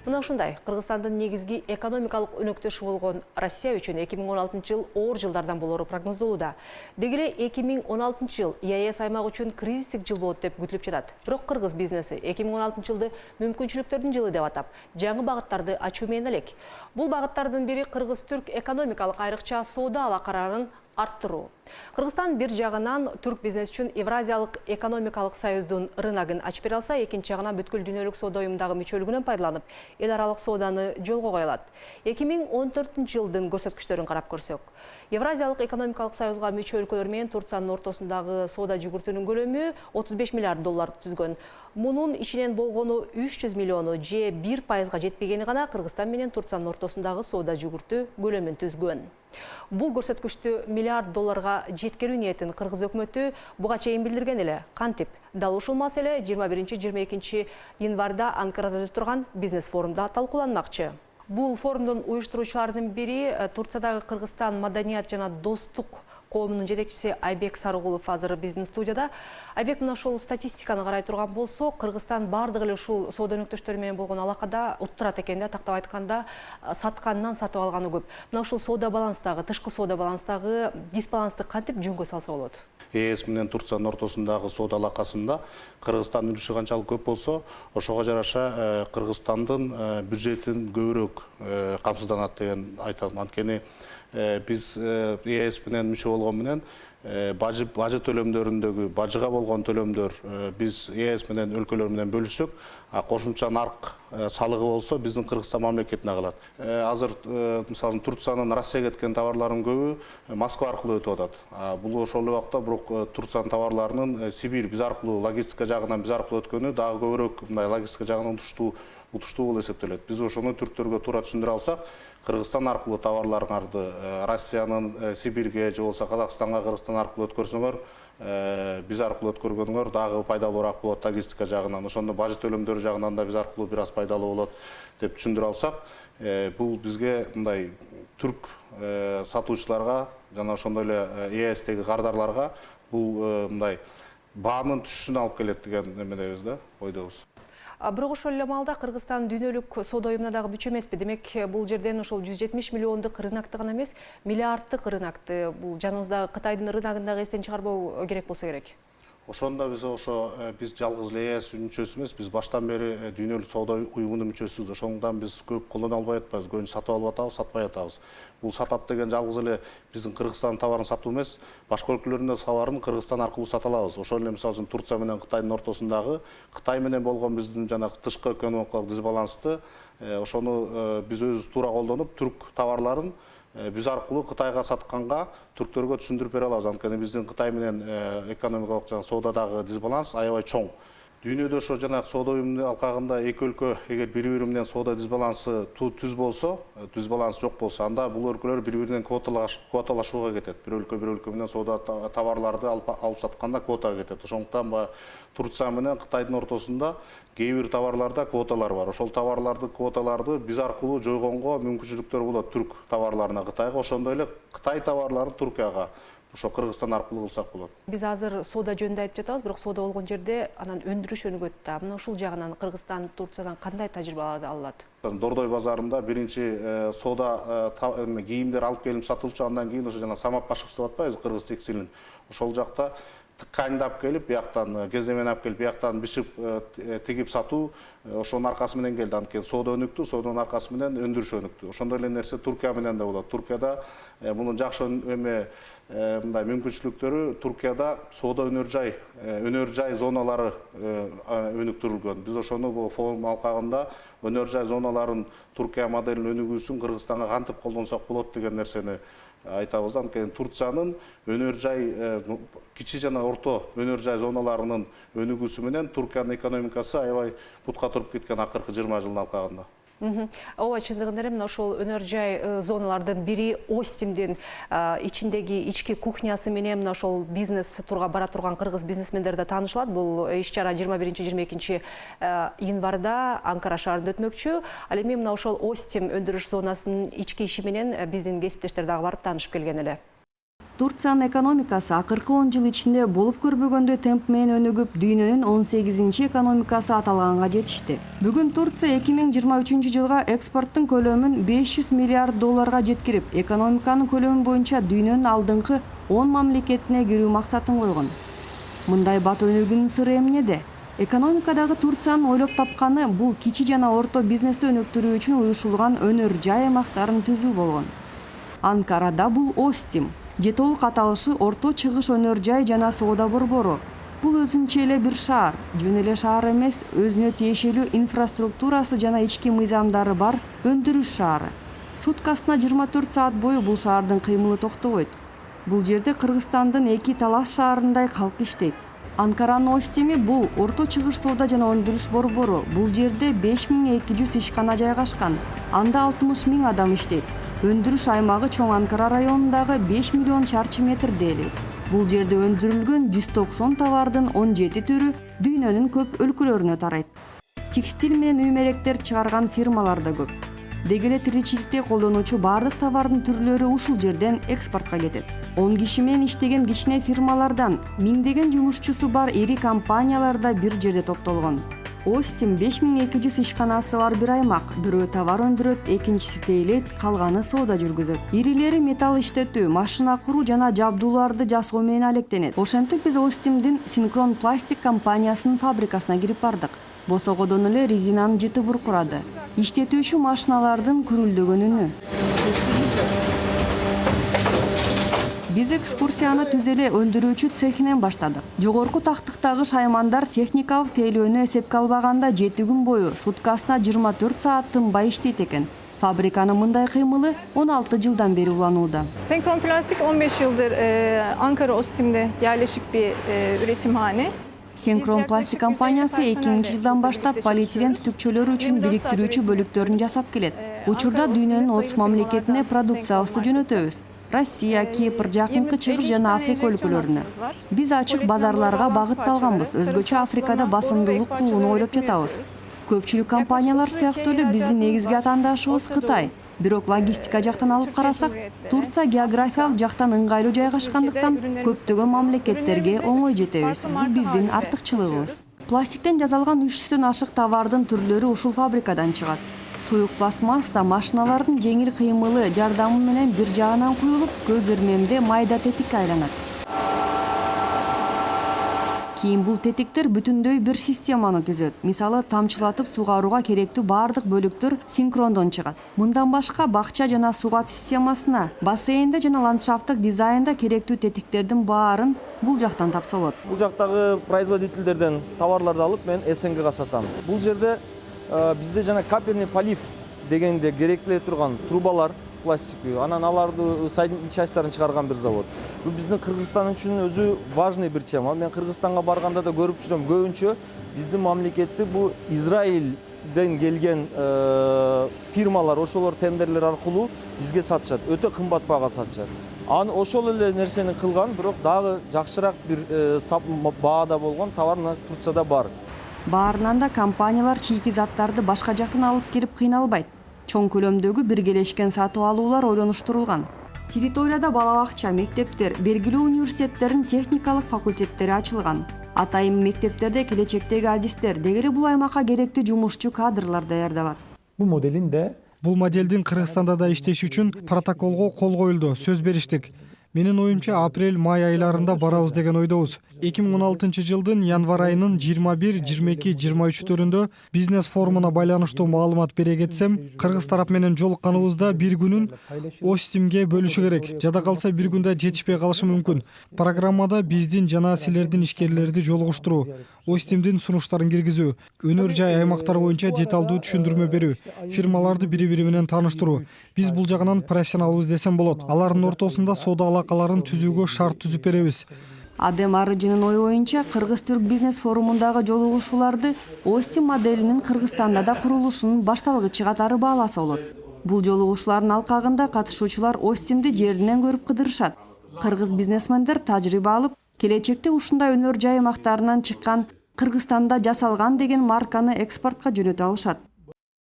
Мына ушундай, Кыргызстандын негизги экономикалык өнөктөшү болгон Россия үчүн 2016 жыл оор жылдардан болору прогноздолууда. Деги эле 2016 жыл ЕАЭС аймак үчүн кризистик жыл болот деп күтүлүп жатат. Бирок кыргыз бизнеси 2016 жылды мүмкүнчүлүктөрдүн жылы деп атап, жаңы багыттарды ачуу менен элек. Бул багыттардын бири кыргыз-түрк экономикалык айрыкча соода алакаларын арттыруу. Кыргызстан бир жагынан түрк бизнес үчүн Евразиялык экономикалык союздун рыногун ачып бере алса, экинчи жагынан бүткүл дүйнөлүк соода уюмундагы мүчөлүгүнөн пайдаланып, эл аралык сооданы жолго кое алат. 2014 жылдын көрсөткүчтөрүн карап көрсөк, Евразиялык экономикалык союзга мүчө өлкөлөр менен Турциянын ортосундагы соода жүгүртүүнүн көлөмү 35 миллиард долларды түзгөн. Мунун ичинен болгону 300 миллиону же 1%га жетпегени гана Кыргызстан менен Турциянын ортосундагы соода жүгүртүү көлөмүн түзгөн. Бул көрсөткүчтү миллиард долларга жеткирүү ниетин кыргыз өкмөтү буга чейин билдирген эле. Кантип? Дал ушул маселе 21-22 январда Анкарада өтүп турган бизнес форумда талкууланмакчы. Бул форумдун уюштуруучуларынын бири Турциядагы Кыргызстан маданият жана достук коомунун жетекчиси Айбек Сарыгулов азыр биздин студияда. Айбек, мына ушул статистиканы карай турган болсо, Кыргызстан бардыгы эле ушул соода өнөктөштөрү менен болгон алакада уттурат экен да, тактап айтканда, сатканынан сатып алганы көп. Мына ушул соода баланстагы, тышкы соода баланстагы дисбалансты кантип жөнгө салса болот? ЕС менен Турциянын ортосундагы соода алакасында Кыргызстандын үлүшү канчалык көп болсо, ошого жараша Кыргызстандын бюджетин көбүрөөк камсызданат деген айтам. Анткени биз ЕС менен мүчө болгон менен бажы төлөмдөрүндөгү бажыга болгон төлөмдөр биз ЕС менен өлкөлөр менен бөлүшсөк, кошумча нарк салыгы болсо биздин Кыргызстан мамлекетине калат. Азыр мисалы Турциянын Россияга кеткен товарларынын көбү Москва аркылуу өтүп атат. Бул ошол убакта бирок Турциянын товарларынын Сибирь биз аркылуу логистика жагынан биз аркылуу өткөнү дагы көбүрөөк мындай логистика жагынан утуштуу болуп эсептелет. Биз ошону түрктөргө туура түшүндүрө алсак, Кыргызстан аркылуу товарларыңарды Россиянын Сибирьге же болбосо Казакстанга Кыргызстан аркылуу өткөрсөңөр, биз аркылуу өткөргөнүңөр дагы пайдалуураак болот логистика жагынан. Ошондо бажы төлөмдөрү жагынан да биз аркылуу бир аз пайдалуу болот деп түшүндүрө алсак, бул бизге мындай түрк сатуучуларга жана ошондой эле ЕСтеги кардарларга бул мындай баанын түшүшүнө алып келет деген эмедебиз да, ойдобуз. Бирок ошол эле маалда Кыргызстан дүйнөлүк соода уюмуна дагы мүчө эмеспи. Демек, бул жерден ошол 170 миллиондук рынокты гана эмес, миллиарддык рынокты, бул жаныбыздагы Кытайдын рыногун дагы эстен чыгарбоо керек болсо керек. Ошондо биз жалгыз эле ЕС мүчөсү эмес, биз баштан бери дүйнөлүк соода уюмунун мүчөсүбүз. Ошондон биз көп колдоно албай атпайбыз, көбүн сатып алып атабыз, сатпай атабыз. Бул сатат деген жалгыз эле биздин Кыргызстан товарын сатуу эмес, башка өлкөлөрдүн товарын Кыргызстан аркылуу сата алабыз. Ошол эле мисалы үчүн Турция менен Кытайдын ортосундагы Кытай менен болгон биздин жана тышкы экономикалык дисбалансты ошону биз өзүбүз туура колдонуп, түрк товарларын биз аркылуу Кытайга сатканга түрктөргө түшүндүрүп бере алабыз. Анткени биздин Кытай менен экономикалык жана соодадагы дисбаланс аябай чоң. Дүйнөдө ошо жана соода уюмунун алкагында эки өлкө эгер бири-бири менен соода дисбалансы түз болсо, дисбаланс жок болсо, анда бул өлкөлөр бири-биринен квоталашууга кетет. Бир өлкө менен соода товарларды алып сатканда квотага кетет. Ошондуктан Турция менен Кытайдын ортосунда кээ бир товарларда квоталар бар. Ошол квоталарды биз аркылуу жойгонго мүмкүнчүлүктөр болот түрк товарларына Кытайга, ошондой эле Кытай товарларын Туркияга ошо Кыргызстан аркылуу кылсак болот. Биз азыр соода жөнүндө айтып жатабыз, бирок соода болгон жерде анан өндүрүш өнүгөт да. Мына ушул жагынан Кыргызстан Турциядан кандай тажрыйбаларды алат? Дордой базарында биринчи соода кийимдер алып келип сатылчу, андан кийин ошо жана самап кашып деп атпайбыз, кыргыз текстилин. Ошол жакта тканьды алып келип, бияктан кездемени алып келип, бияктан бишип тигип сатуу ошонун аркасы менен келди. Анткени соода өнүктү, соодонун аркасы менен өндүрүш өнүктү. Ошондой эле нерсе Туркия менен да болот. Туркияда мунун жакшы мындай мүмкүнчүлүктөрү Туркияда соода өнөр жай зоналары өнүктүрүлгөн. Биз ошону бул форум алкагында өнөр жай зоналарын Туркия моделин өнүгүүсүн Кыргызстанга кантип колдонсок болот деген нерсени айтабыз. Анткени Турциянын өнөр жай кичи жана орто өнөр жай зоналарынын өнүгүүсү менен Туркиянын экономикасы аябай бутка туруп кеткен акыркы 20 жылдын алкагында. Ооба, чындыгында эле мына ошол өнөр жай зоналардын бири Остимдин ичиндеги ички кухнясы менен мына ошол бизнес турга бара турган кыргыз бизнесмендер да таанышылат. Бул иш-чара 21-22 январда Анкара шаарында өтмөкчү. Ал эми мына ошол Остим өндүрүш зонасынын ички иши менен биздин кесиптештер дагы барып таанышып келген эле. Турциянын экономикасы акыркы 10 жыл ичинде болуп көрбөгөндөй темп менен өнүгүп, дүйнөнүн 18-нчи экономикасы аталганга жетишти. Бүгүн Турция 2023 жылга экспорттун көлөмүн 500 миллиард долларга жеткирип, экономиканын көлөмү боюнча дүйнөнүн алдыңкы 10 мамлекетине кирүү максатын койгон. Мындай бат өнүгүүнүн сыры эмнеде? Экономикадагы Турциянын ойлоп тапканы бул кичи жана орто бизнести өнүктүрүү үчүн уюшулган өнөр жай аймактарын түзүү болгон. Анкарада бул Остим, же толук аталышы Орто Чыгыш өнөр жай жана соода борбору. Бул өзүнчө эле бир шаар, жөн эле шаар эмес, өзүнө тиешелүү инфраструктурасы жана ички мыйзамдары бар өндүрүш шаары. Суткасына 24 саат бою бул шаардын кыймылы токтобойт. Бул жерде Кыргызстандын эки талас шаарындай калк иштейт. Анкаранын Остими бул Орто Чыгыш соода жана өндүрүш борбору. Бул жерде 5200 ишкана жайгашкан. Анда 60 000 адам иштейт. Өндүрүш аймагы чоң Анкара районундагы 5 миллион чарчы метр дээлейт. Бул жерде өндүрүлгөн 190 товардын 17 түрү дүйнөнүн көп өлкөлөрүнө тарайт. Текстиль менен үй мелектер чыгарган фирмалар да көп. Деги эле тиричиликте колдонуучу баардык товардын түрлөрү ушул жерден экспортко кетет. 10 киши менен иштеген кичине фирмалардан миңдеген жумушчусу бар ири компаниялар да бир жерде топтолгон. Остим 5200 ишканасы бар бир аймак. Бирөө товар өндүрөт, экинчиси тейлейт, калганы соода жүргүзөт. Ирилери металл иштетүү, машина куруу жана жабдууларды жасоо менен алектенет. Ошентип биз Остимдин Синкрон пластик компаниясынын фабрикасына кирип бардык. Босогодон эле резинанын жыты буркурады. Иштетүүчү машиналардын күрүлдөгөнүнү. Биз экскурсияны түз эле өндүрүүчү цехинен баштадык. Жогорку тактыктагы шаймандар техникалык тейлөөнү эсепке албаганда 7 күн бою суткасына 24 саат тынбай иштейт экен. Fabrikanın мындай кыймылы 16 жылдан бeri уланууда. Senkron Plastik 15 yıldır Ankara Ostim'de yerleşik bir üretimhane. Senkron Plastik компаниясы 2000 жылдан баштап полиэтилен түтүкчөлөрү үчүн бириктирүүчү бөлүктөрүн жасап келет. Учурда дүйнөнүн 30 мамлекетине продукциябызды жөнөтөбүз. Россия, Кипр, жакынкы Чыгыш жана Африка өлкөлөрүнө. Биз ачык базарларга багытталганбыз. Өзгөчө Африкада басымдуулук кылууну ойлоп жатабыз. Көпчүлүк компаниялар сыяктуу эле биздин негизги атаандашыбыз Кытай. Бирок логистика жактан алып карасак, Турция географиялык жактан ыңгайлуу жайгашкандыктан көптөгөн мамлекеттерге оңой жетебиз. Бул биздин артыкчылыгыбыз. Пластиктен жасалган 300дөн ашык товардын түрлөрү ушул фабрикадан чыгат. Суюк пластмасса машиналардын жеңил кыймылы жардамы менен бир жагынан куюлуп, көз ирмемде майда тетикке айланат. Кийин бул тетиктер бүтүндөй бир системаны түзөт. Мисалы, тамчылатып сугарууга керектүү баардык бөлүктөр синкрондон чыгат. Мындан башка бакча жана сугат системасына, бассейнде жана ландшафттык дизайнда керектүү тетиктердин баарын бул жактан тапса болот. Бул жактагы производительдерден товарларды алып мен СНГга сатам. Бул жерде бизде жана капельный полив дегенде керектеле турган трубалар пластиктүү, анан аларды сайдын частарын чыгарган бир завод. Бул биздин Кыргызстан үчүн өзү важный бир тема. Мен Кыргызстанга барганда да көрүп жүрөм, көбүнчө биздин мамлекетти бул Израилден келген фирмалар ошолор тендерлер аркылуу бизге сатышат, өтө кымбат баага сатышат. Ошол эле нерсени кылган, бирок дагы жакшыраак бир баада болгон товар Турцияда бар. Баарынан да компаниялар чийки заттарды башка жактан алып кирип кыйналбайт. Чоң көлөмдөгү биргелешкен сатып алуулар ойлонуштурулган. Территорияда бала бакча, мектептер, белгилүү университеттердин техникалык факультеттери ачылган. Атайын мектептерде келечектеги адистер, деги эле бул аймакка керектүү жумушчу кадрлар даярдалат. Бул моделдин Кыргызстанда да иштеши үчүн протоколго кол коюлду, сөз бериштик. Менин оюмча апрель-май айларында барабыз деген ойдобуз. 2016 жылдын январь айынын 21, 22, 23-төрүндө бизнес форумуна байланыштуу маалымат бере кетсем, кыргыз тарап менен жолукканыбызда бир күнүн Остимге бөлүшү керек. Жада калса бир күндө жетишпей калышы мүмкүн. Программада биздин жана силердин ишкерлерди жолугуштуруу, Остимдин сунуштарын киргизүү, өнөр жай аймактар боюнча деталдуу түшүндүрмө берүү, фирмаларды бири-бири менен тааныштыруу. Биз бул жагынан профессионалбыз десем болот. Алардын ортосунда соода алакаларын түзүүгө шарт түзүп беребиз. Адем Арыжынын ою боюнча Кыргыз-Түрк бизнес форумундагы жолугушууларды Остим моделинин Кыргызстанда да курулушунун башталгычы катары бааласа болот. Бул жолугушуулардын алкагында катышуучулар Остимди жеринен көрүп кыдырышат. Кыргыз бизнесмендер тажрыйба алып, келечекте ушундай өнөр жай аймактарынан чыккан Кыргызстанда жасалган деген марканы экспортко жөнөтө алышат.